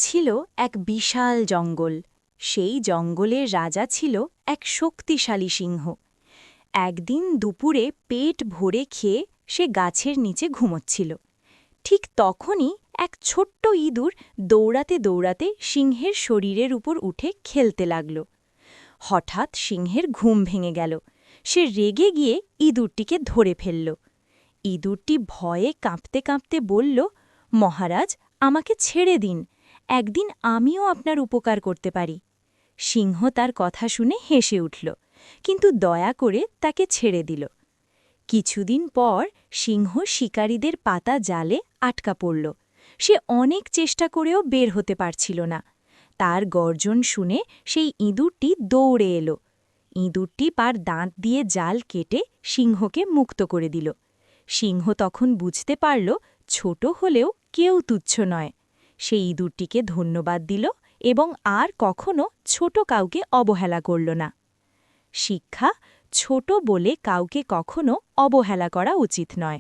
ছিল এক বিশাল জঙ্গল। সেই জঙ্গলের রাজা ছিল এক শক্তিশালী সিংহ। একদিন দুপুরে পেট ভরে খেয়ে সে গাছের নিচে ঘুমোচ্ছিল। ঠিক তখনই এক ছোট্ট ইঁদুর দৌড়াতে দৌড়াতে সিংহের শরীরের উপর উঠে খেলতে লাগল। হঠাৎ সিংহের ঘুম ভেঙে গেল। সে রেগে গিয়ে ইঁদুরটিকে ধরে ফেলল। ইঁদুরটি ভয়ে কাঁপতে কাঁপতে বলল, মহারাজ, আমাকে ছেড়ে দিন, একদিন আমিও আপনার উপকার করতে পারি। সিংহ তার কথা শুনে হেসে উঠল, কিন্তু দয়া করে তাকে ছেড়ে দিল। কিছুদিন পর সিংহ শিকারীদের পাতা জালে আটকা পড়ল। সে অনেক চেষ্টা করেও বের হতে পারছিল না। তার গর্জন শুনে সেই ইঁদুরটি দৌড়ে এলো। ইঁদুরটি তার দাঁত দিয়ে জাল কেটে সিংহকে মুক্ত করে দিল। সিংহ তখন বুঝতে পারল, ছোট হলেও কেউ তুচ্ছ নয়। সে ইঁদুরটিকে ধন্যবাদ দিল এবং আর কখনো ছোট কাউকে অবহেলা করল না। শিক্ষা: ছোট বলে কাউকে কখনো অবহেলা করা উচিত নয়।